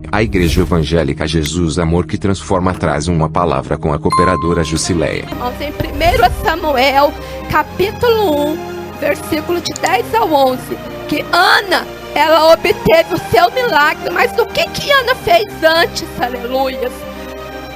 A Igreja Evangélica Jesus Amor que Transforma traz uma palavra com a cooperadora Jusileia. Irmãos, em 1 Samuel, capítulo 1, versículo de 10 ao 11, que Ana, ela obteve o seu milagre, mas o que Ana fez antes, aleluias?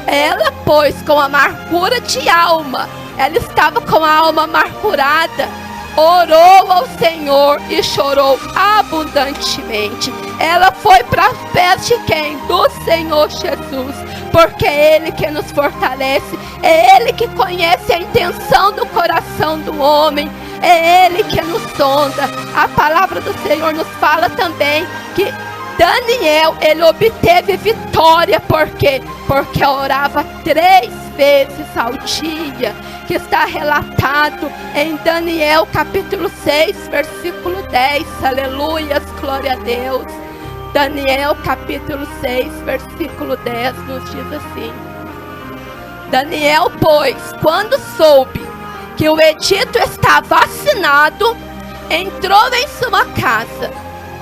Ela, pois, com amargura de alma, ela estava com a alma amargurada, orou ao Senhor e chorou abundantemente. Ela foi para os pés de quem? Do Senhor Jesus, porque é Ele que nos fortalece, é Ele que conhece a intenção do coração do homem, é Ele que nos sonda. A palavra do Senhor nos fala também que Daniel, ele obteve vitória, por quê? Porque orava 3 vezes ao dia, que está relatado em Daniel capítulo 6, versículo 10, aleluias, glória a Deus. Daniel capítulo 6, versículo 10 nos diz assim: Daniel, pois, quando soube que o edito estava assinado, entrou em sua casa.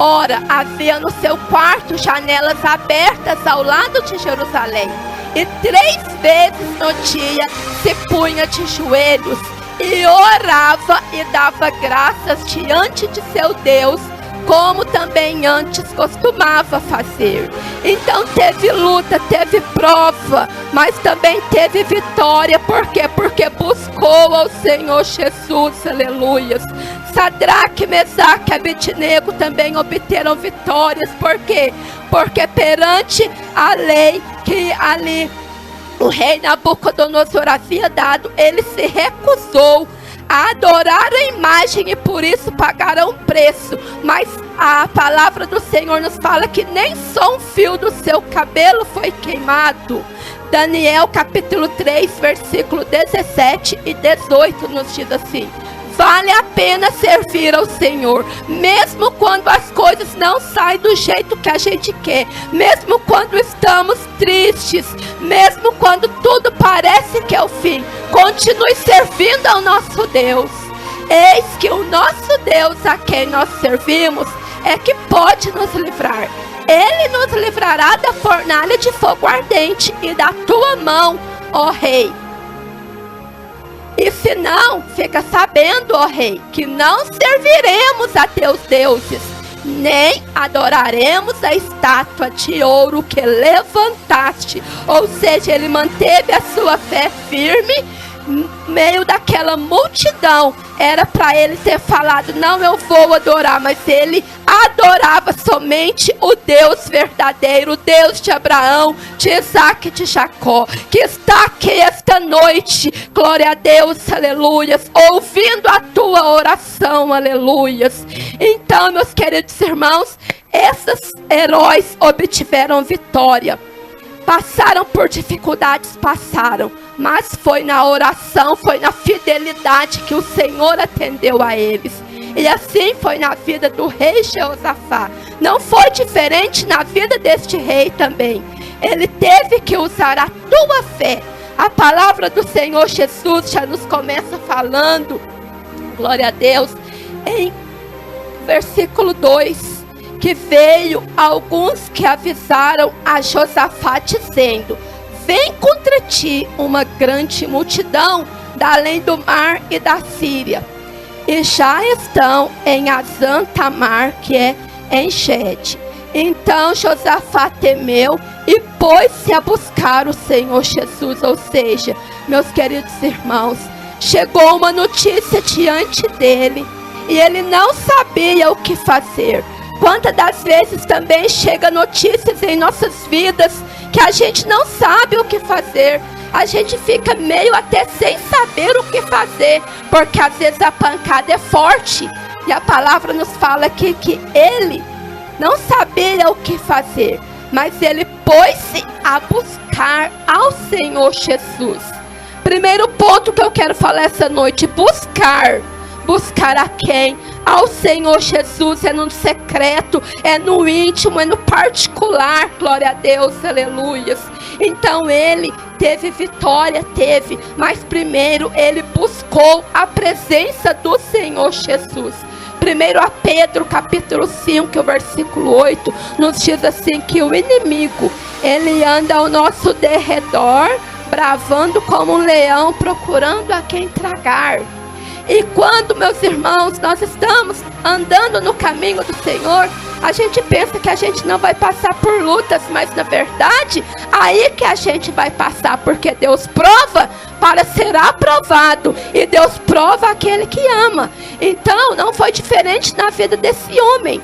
Ora, havia no seu quarto janelas abertas ao lado de Jerusalém, e 3 vezes no dia se punha de joelhos e orava e dava graças diante de seu Deus, como também antes costumava fazer. Então teve luta, teve prova, mas também teve vitória. Por quê? Porque buscou ao Senhor Jesus, aleluias. Sadraque, Mesaque e Abednego também obteram vitórias. Por quê? Porque perante a lei que ali o rei Nabucodonosor havia dado, ele se recusou a adorar a imagem e por isso pagaram preço. Mas a palavra do Senhor nos fala que nem só um fio do seu cabelo foi queimado. Daniel capítulo 3, versículo 17 e 18 nos diz assim: vale a pena servir ao Senhor, mesmo quando as coisas não saem do jeito que a gente quer, mesmo quando estamos tristes, mesmo quando tudo parece que é o fim. Continue servindo ao nosso Deus. Eis que o nosso Deus, a quem nós servimos, é que pode nos livrar. Ele nos livrará da fornalha de fogo ardente e da tua mão, ó rei. E se não, fica sabendo, ó rei, que não serviremos a teus deuses, nem adoraremos a estátua de ouro que levantaste. Ou seja, ele manteve a sua fé firme no meio daquela multidão. Era para ele ter falado: não, eu vou adorar, mas ele adorava somente o Deus verdadeiro, o Deus de Abraão, de Isaac e de Jacó, que está aqui esta noite, glória a Deus, aleluias, ouvindo a tua oração, aleluias. Então, meus queridos irmãos, esses heróis obtiveram vitória. Passaram por dificuldades, passaram, mas foi na oração, foi na fidelidade que o Senhor atendeu a eles. E assim foi na vida do rei Jeosafá. Não foi diferente na vida deste rei também. Ele teve que usar a tua fé. A palavra do Senhor Jesus já nos começa falando, glória a Deus, em versículo 2. Que veio alguns que avisaram a Josafá dizendo: vem contra ti uma grande multidão da além do mar e da Síria, e já estão em Azan Tamar, que é em Gede. Então Josafá temeu e pôs-se a buscar o Senhor Jesus. Ou seja, meus queridos irmãos, chegou uma notícia diante dele e ele não sabia o que fazer. Quantas das vezes também chega notícias em nossas vidas que a gente não sabe o que fazer. A gente fica meio até sem saber o que fazer, porque às vezes a pancada é forte. E a palavra nos fala aqui que ele não sabia o que fazer, mas ele pôs-se a buscar ao Senhor Jesus. Primeiro ponto que eu quero falar essa noite: buscar. Buscar a quem? Ao Senhor Jesus. É no secreto, é no íntimo, é no particular. Glória a Deus, aleluias. Então ele teve vitória, teve, mas primeiro ele buscou a presença do Senhor Jesus. 1 Pedro capítulo 5, versículo 8, nos diz assim que o inimigo, ele anda ao nosso derredor, bravando como um leão, procurando a quem tragar. E quando, meus irmãos, nós estamos andando no caminho do Senhor, a gente pensa que a gente não vai passar por lutas, mas na verdade, aí que a gente vai passar, porque Deus prova para ser aprovado, e Deus prova aquele que ama. Então, não foi diferente na vida desse homem.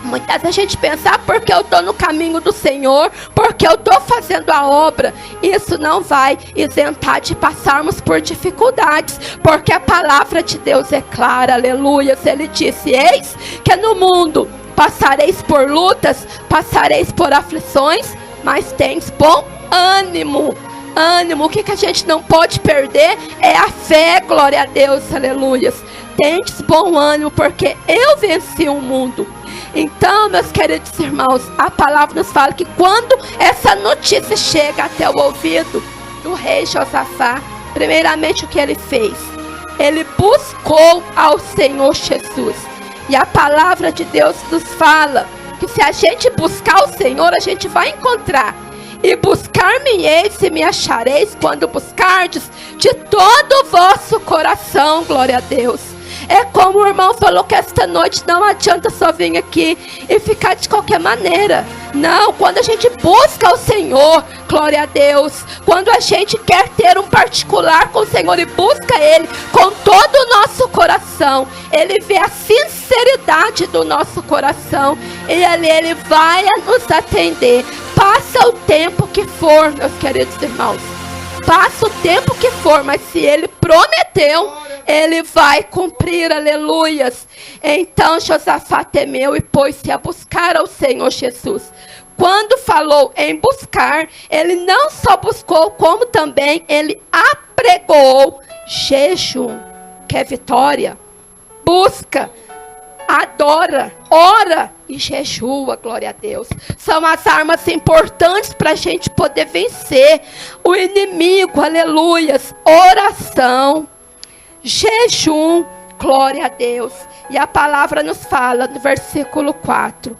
Muitas vezes a gente pensa, porque eu estou no caminho do Senhor, porque eu estou fazendo a obra. Isso não vai isentar de passarmos por dificuldades, porque a palavra de Deus é clara, aleluia. Ele disse, eis que no mundo passareis por lutas, passareis por aflições, mas tens bom ânimo. Ânimo, o que a gente não pode perder é a fé, glória a Deus, aleluia. Tendes bom ânimo, porque eu venci o mundo. Então, meus queridos irmãos, a palavra nos fala que quando essa notícia chega até o ouvido do rei Josafá, primeiramente o que ele fez? Ele buscou ao Senhor Jesus. E a palavra de Deus nos fala que se a gente buscar o Senhor, a gente vai encontrar. E buscar-me-eis e me achareis quando buscardes de todo o vosso coração, glória a Deus. É como o irmão falou que esta noite não adianta só vir aqui e ficar de qualquer maneira. Não, quando a gente busca o Senhor, glória a Deus, quando a gente quer ter um particular com o Senhor e busca Ele com todo o nosso coração, Ele vê a sinceridade do nosso coração e Ele vai nos atender. Passa o tempo que for, meus queridos irmãos. Passa o tempo que for, mas se Ele prometeu, Ele vai cumprir, aleluias. Então Josafá temeu e pôs-se a buscar ao Senhor Jesus. Quando falou em buscar, ele não só buscou, como também ele apregou jejum, que é vitória. Busca, adora, ora e jejua, glória a Deus. São as armas importantes para a gente poder vencer o inimigo, aleluias. Oração, jejum, glória a Deus. E a palavra nos fala no versículo 4.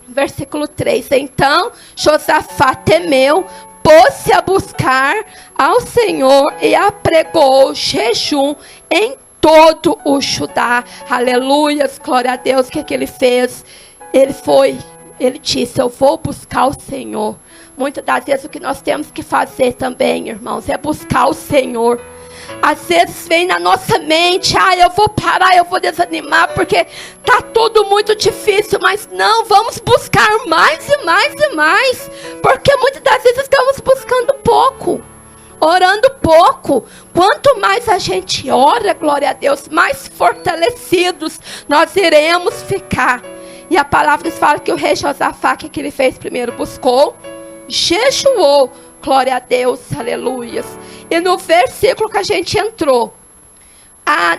Versículo 3. Então Josafá temeu, pôs-se a buscar ao Senhor e apregou jejum em todo o Judá. Aleluias, glória a Deus. O que ele fez? Ele disse, eu vou buscar o Senhor. Muitas das vezes o que nós temos que fazer também, irmãos, é buscar o Senhor. Às vezes vem na nossa mente, eu vou parar, eu vou desanimar, porque está tudo muito difícil. Mas não, vamos buscar mais e mais e mais, porque muitas das vezes estamos buscando pouco, orando pouco. Quanto mais a gente ora, glória a Deus, mais fortalecidos nós iremos ficar. E a palavra nos fala que o rei Josafá, o que ele fez primeiro? Buscou, jejuou, glória a Deus, aleluias. E no versículo que a gente entrou,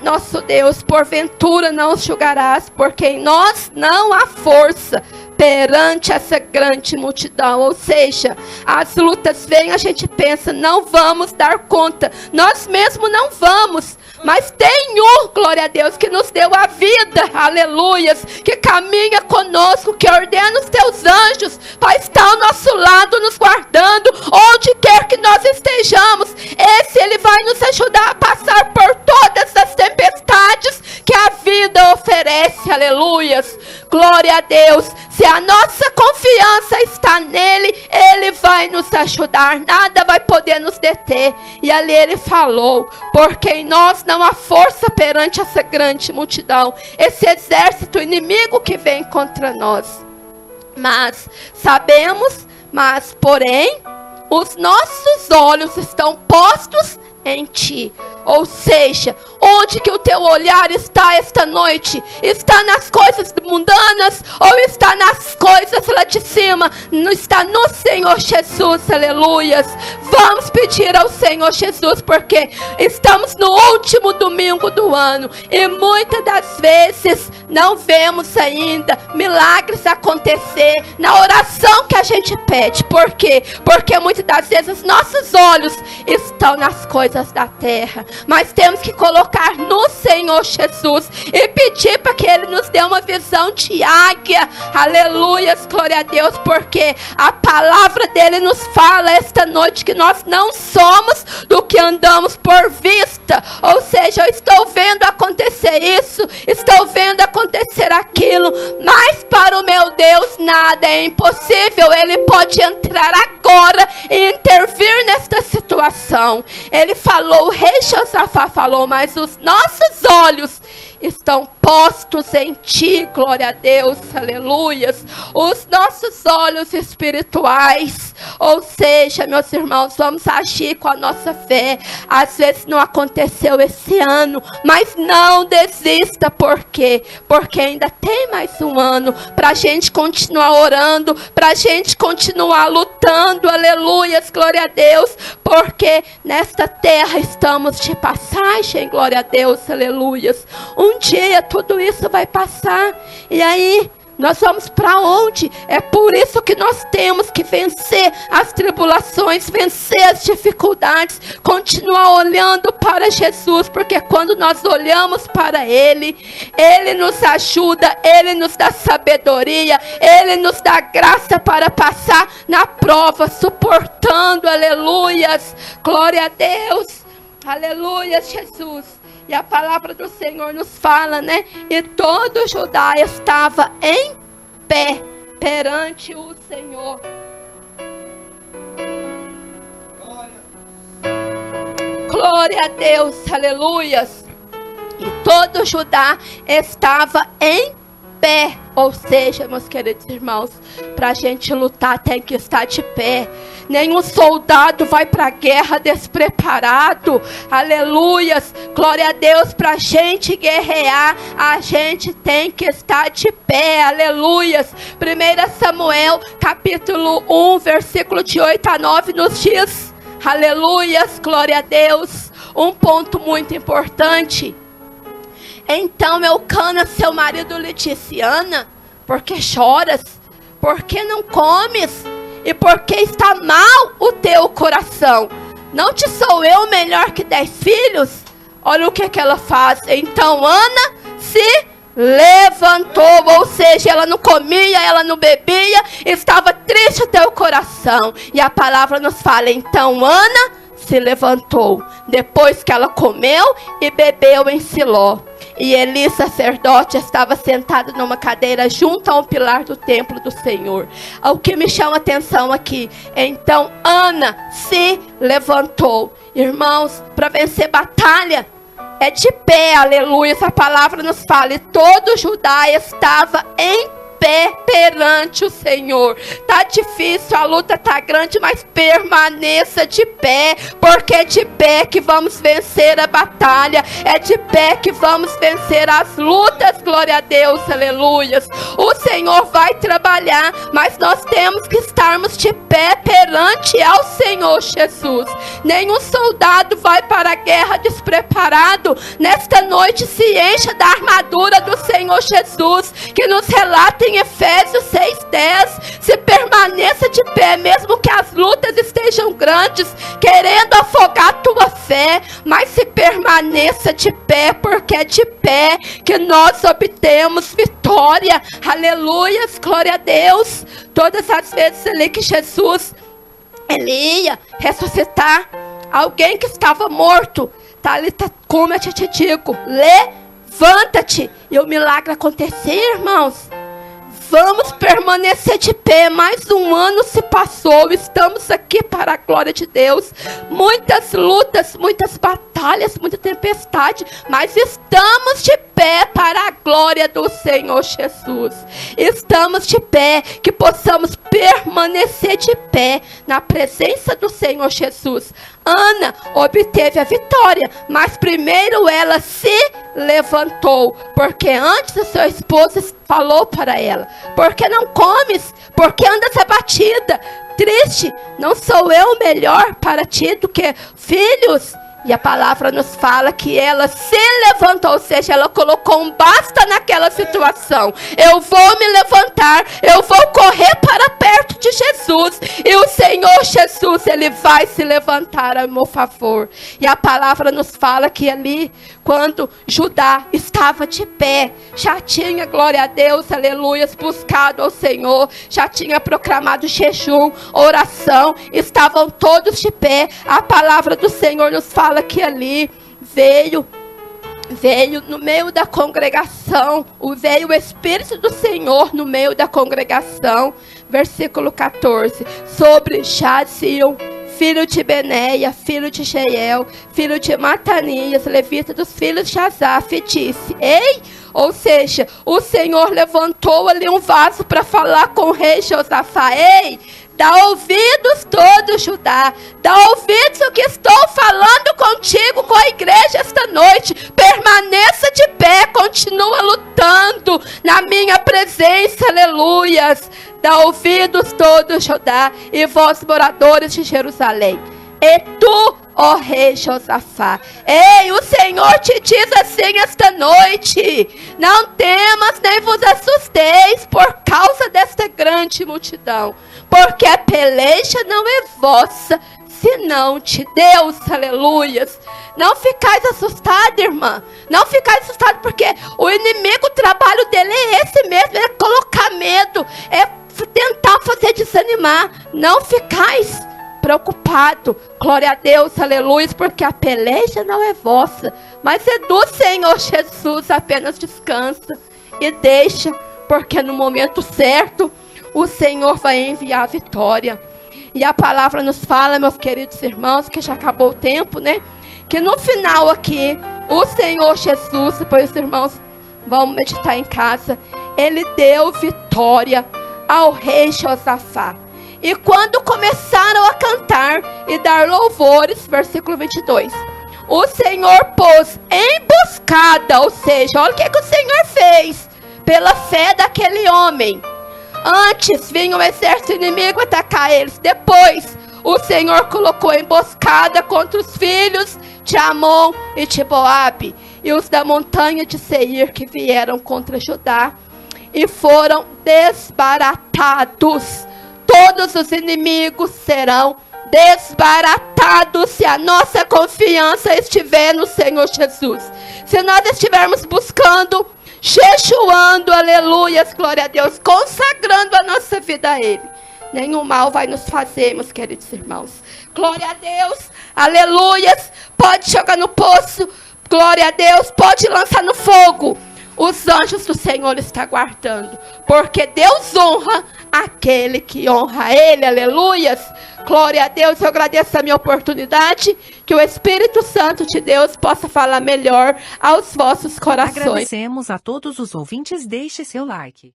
nosso Deus, porventura não os julgarás, porque em nós não há força perante essa grande multidão. Ou seja, as lutas vêm, a gente pensa, não vamos dar conta, nós mesmos não vamos, mas tem um, glória a Deus, que nos deu a vida, aleluias, que caminha conosco, que ordena os teus anjos para estar ao nosso lado, nos guardando, onde quer que nós estejamos. Ele vai nos ajudar a passar por todas as tempestades que a vida oferece, aleluias, glória a Deus. Se a nossa confiança está nele, ele vai nos ajudar, nada vai poder nos deter. E ali ele falou, porque em nós não há força perante essa grande multidão, esse exército inimigo que vem contra nós. Mas sabemos, porém, os nossos olhos estão postos em ti. Ou seja, onde que o teu olhar está esta noite? Está nas coisas mundanas ou está nas coisas lá de cima? Não está no Senhor Jesus, aleluias. Vamos pedir ao Senhor Jesus, porque estamos no último domingo do ano e muitas das vezes não vemos ainda milagres acontecer na oração que a gente pede. Por quê? Porque muitas das vezes nossos olhos estão nas coisas da terra. Mas temos que colocar focar no Senhor Jesus e pedir para que Ele nos dê uma visão de águia. Aleluias, glória a Deus, porque a palavra dele nos fala esta noite que nós não somos do que andamos por vista. Ou seja, eu estou vendo acontecer isso, estou vendo acontecer aquilo, mas para o meu Deus nada é impossível. Ele pode entrar agora e intervir nesta situação. Ele falou, o rei Josafá falou, mas os nossos olhos estão postos em ti, glória a Deus, aleluias. Os nossos olhos espirituais, ou seja, meus irmãos, vamos agir com a nossa fé. Às vezes não aconteceu esse ano, mas não desista. Por quê? Porque ainda tem mais um ano para a gente continuar orando, para a gente continuar lutando, aleluias, glória a Deus, porque nesta terra estamos de passagem, glória a Deus, aleluias. Um dia tudo isso vai passar. E aí, nós vamos para onde? É por isso que nós temos que vencer as tribulações, vencer as dificuldades, continuar olhando para Jesus, porque quando nós olhamos para Ele, Ele nos ajuda, Ele nos dá sabedoria, Ele nos dá graça para passar na prova, suportando, aleluias, glória a Deus, aleluias, Jesus. E a palavra do Senhor nos fala, né? E todo Judá estava em pé perante o Senhor. Glória a Deus, aleluias. E todo Judá estava em pé. Ou seja, meus queridos irmãos, para a gente lutar tem que estar de pé. Nenhum soldado vai para a guerra despreparado. Aleluias, glória a Deus. Para a gente guerrear, a gente tem que estar de pé. Aleluias. 1 Samuel capítulo 1, versículo de 8 a 9 nos diz, aleluias, glória a Deus, um ponto muito importante. Então Eucana, seu marido, lhe disse, Ana, por que choras? Por que não comes? E por que está mal o teu coração? Não te sou eu melhor que 10 filhos? Olha o que ela faz. Então Ana se levantou, ou seja, ela não comia, ela não bebia, estava triste o teu coração. E a palavra nos fala, então Ana se levantou, depois que ela comeu e bebeu em Siló. E Eli, sacerdote, estava sentado numa cadeira junto a um pilar do templo do Senhor. O que me chama a atenção aqui, então Ana se levantou. Irmãos, para vencer batalha, é de pé, aleluia. Essa palavra nos fala, e todo Judá estava em pé perante o Senhor. Tá difícil, a luta tá grande, mas permaneça de pé, porque é de pé que vamos vencer a batalha, é de pé que vamos vencer as lutas, glória a Deus, aleluias. O Senhor vai trabalhar, mas nós temos que estarmos de pé perante ao Senhor Jesus. Nenhum soldado vai para a guerra despreparado. Nesta noite se encha da armadura do Senhor Jesus, que nos relata em Efésios 6:10, se permaneça de pé, mesmo que as lutas estejam grandes, querendo afogar a tua fé, mas se permaneça de pé, porque é de pé que nós obtemos vitória, aleluias, glória a Deus. Todas as vezes ali que Jesus, ele ia ressuscitar alguém que estava morto, Talita cumi, eu te digo, levanta-te, e o milagre acontecer, irmãos. Vamos permanecer de pé. Mais um ano se passou. Estamos aqui para a glória de Deus. Muitas lutas, muitas batalhas, muita tempestade, mas estamos de pé para a glória do Senhor Jesus. Estamos de pé, que possamos permanecer de pé na presença do Senhor Jesus. Ana obteve a vitória, mas primeiro ela se levantou, porque antes a sua esposa falou para ela, por que não comes? Por que andas abatida, triste? Não sou eu melhor para ti do que filhos? E a palavra nos fala que ela se levantou, ou seja, ela colocou um basta naquela situação. Eu vou me levantar, eu vou correr para perto de Jesus. Jesus. E o Senhor Jesus, Ele vai se levantar a meu favor. E a palavra nos fala que ali, quando Judá estava de pé, já tinha, glória a Deus, aleluia, buscado ao Senhor, já tinha proclamado jejum, oração, estavam todos de pé. A palavra do Senhor nos fala que ali veio no meio da congregação, veio o Espírito do Senhor no meio da congregação. Versículo 14, sobre Jaziel, filho de Beneia, filho de Jeiel, filho de Matanias, levita dos filhos de Asaf, e disse: ei, ou seja, o Senhor levantou ali um vaso para falar com o rei Josafá. Ei, dá ouvidos todo Judá, dá ouvidos o que estou falando contigo, com a igreja esta noite. Permaneça de pé, continua lutando na minha presença, aleluias. Dá ouvidos todo Judá e vós moradores de Jerusalém. E tu, ó rei Josafá, ei, o Senhor te diz assim esta noite: não temas nem vos assusteis por causa desta grande multidão, porque a peleja não é vossa, senão de Deus, aleluias. Não ficais assustada, irmã, não ficais assustada, porque o inimigo, o trabalho dele é esse mesmo, é colocar medo, é tentar fazer desanimar. Não ficais preocupado, glória a Deus, aleluia, porque a peleja não é vossa, mas é do Senhor Jesus. Apenas descansa e deixa, porque no momento certo o Senhor vai enviar a vitória. E a palavra nos fala, meus queridos irmãos, que já acabou o tempo, né? Que no final aqui, o Senhor Jesus, depois os irmãos vão meditar em casa, Ele deu vitória ao rei Josafá. E quando começaram a cantar e dar louvores, versículo 22, o Senhor pôs emboscada, ou seja, olha o que o Senhor fez, pela fé daquele homem. Antes vinha um exército inimigo atacar eles, depois o Senhor colocou emboscada contra os filhos de Amon e de Moabe, e os da montanha de Seir, que vieram contra Judá, e foram desbaratados. Todos os inimigos serão desbaratados se a nossa confiança estiver no Senhor Jesus. Se nós estivermos buscando, jejuando, aleluias, glória a Deus, consagrando a nossa vida a Ele, nenhum mal vai nos fazer, meus queridos irmãos. Glória a Deus, aleluias. Pode jogar no poço, glória a Deus, pode lançar no fogo. Os anjos do Senhor estão guardando, porque Deus honra aquele que honra Ele, aleluias. Glória a Deus, eu agradeço a minha oportunidade, que o Espírito Santo de Deus possa falar melhor aos vossos corações. Agradecemos a todos os ouvintes, deixe seu like.